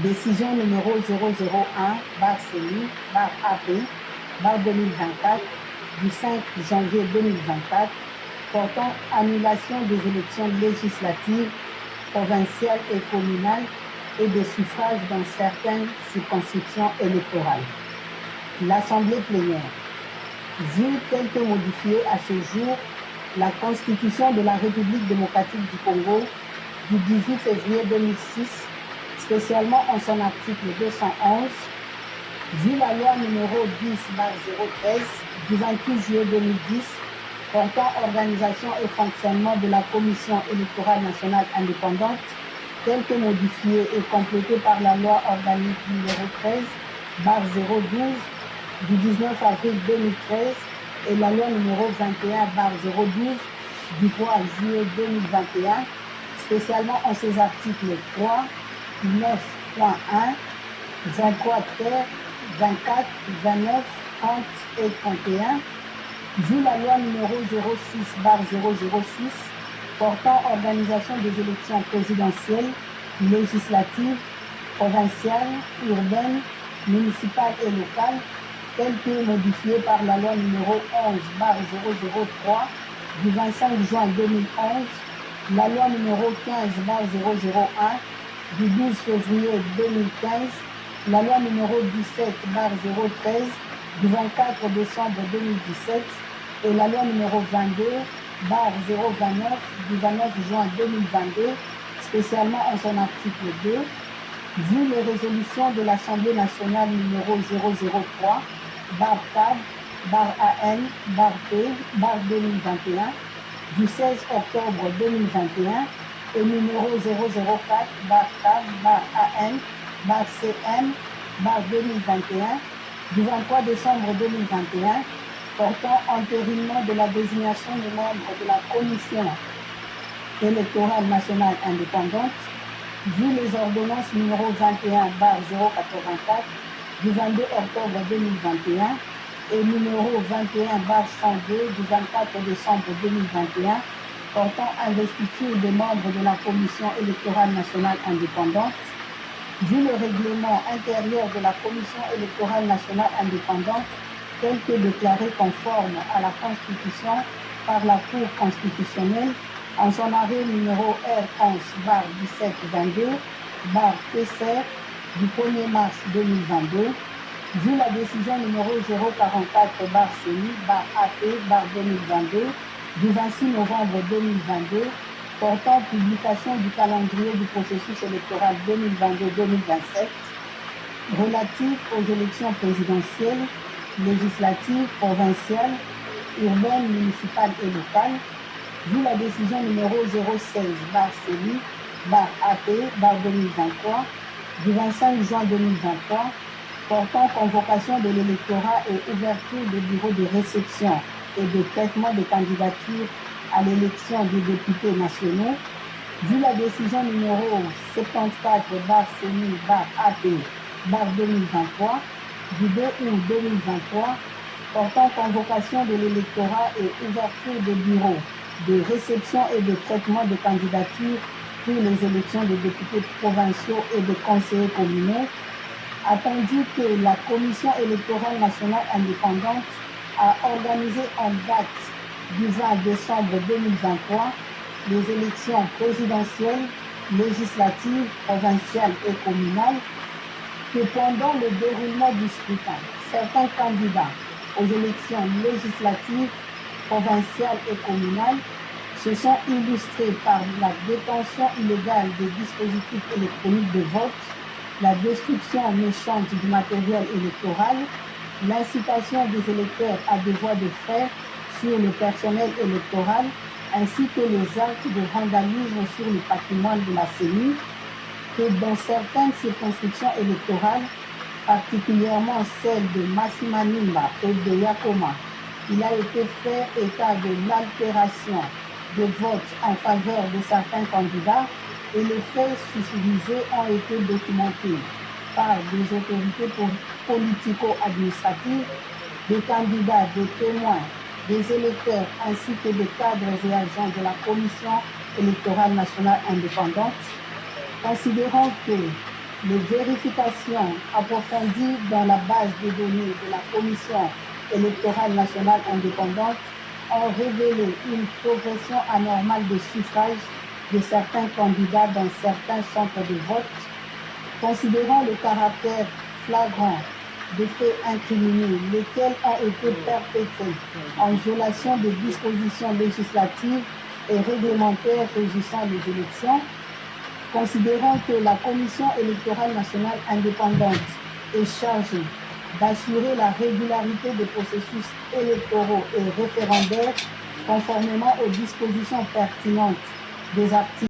Décision numéro 001/CENI/AP/2024 du 5 janvier 2024 portant annulation des élections législatives, provinciales et communales et des suffrages dans certaines circonscriptions électorales. L'Assemblée plénière, vue telle que modifiée à ce jour, la Constitution de la République démocratique du Congo du 18 février 2006, spécialement en son article 211, vu la loi numéro 10/013 du 28 juillet 2010 portant organisation et fonctionnement de la Commission électorale nationale indépendante, telle que modifiée et complétée par la loi organique numéro 13/012 du 19 avril 2013 et la loi numéro 21/012 du 3 juillet 2021, spécialement en ses articles 3, 9.1, 23 ter, 24, 29, 30 et 31, vu la loi numéro 06/006 portant organisation des élections présidentielles, législatives, provinciales, urbaines, municipales et locales, telle que modifiée par la loi numéro 11/003 du 25 juin 2011, la loi numéro 15/001 du 12 février 2015, la loi numéro 17/013 du 24 décembre 2017 et la loi numéro 22/029 du 29 juin 2022, spécialement en son article 2, vu les résolutions de l'Assemblée nationale numéro 004/CAB/AN/P/2021 du 16 octobre 2021 et numéro 004/CAB/AN/CM/2021 du 23 décembre 2021 portant entérinement de la désignation des membres de la Commission électorale nationale indépendante, vu les ordonnances numéro 21/084 du 22 octobre 2021 et numéro 21/102 du 24 décembre 2021 portant investiture des membres de la Commission électorale nationale indépendante, vu le règlement intérieur de la Commission électorale nationale indépendante tel que déclaré conforme à la Constitution par la Cour constitutionnelle en son arrêt numéro R11/1722/PCR du 1er mars 2022, vu la décision numéro 044/CENI/AP/2022 du 26 novembre 2022 portant publication du calendrier du processus électoral 2022-2027 relatif aux élections présidentielles, législatives, provinciales, urbaines, municipales et locales, vu la décision numéro 016/CENI/AP/2023 du 25 juin 2023 portant convocation de l'électorat et ouverture des bureaux de réception et de traitement des candidatures à l'élection des députés nationaux, vu la décision numéro 74/CENI/AP/2023 du 2 août 2023 portant convocation de l'électorat et ouverture des bureaux de réception et de traitement des candidatures pour les élections des députés provinciaux et des conseillers communaux, attendu que la Commission électorale nationale indépendante a organisé en date du 20 décembre 2023 les élections présidentielles, législatives, provinciales et communales, que pendant le déroulement du scrutin, certains candidats aux élections législatives, provinciales et communales se sont illustrés par la détention illégale des dispositifs électroniques de vote, la destruction méchante du matériel électoral, l'incitation des électeurs à des voies de fait sur le personnel électoral, ainsi que les actes de vandalisme sur le patrimoine de la CENI, que dans certaines circonscriptions électorales, particulièrement celles de Masimanimba et de Yakoma, il a été fait état de l'altération de vote en faveur de certains candidats et les faits susvisés ont été documentés par des autorités politico-administratives, des candidats, des témoins, des électeurs ainsi que des cadres et agents de la Commission électorale nationale indépendante, considérant que Les vérifications approfondies dans la base de données de la Commission électorale nationale indépendante ont révélé une progression anormale de suffrage de certains candidats dans certains centres de vote. Considérant le caractère flagrant des faits incriminés, lesquels ont été perpétrés en violation des dispositions législatives et réglementaires régissant les élections, considérant que la Commission électorale nationale indépendante est chargée d'assurer la régularité des processus électoraux et référendaires conformément aux dispositions pertinentes des articles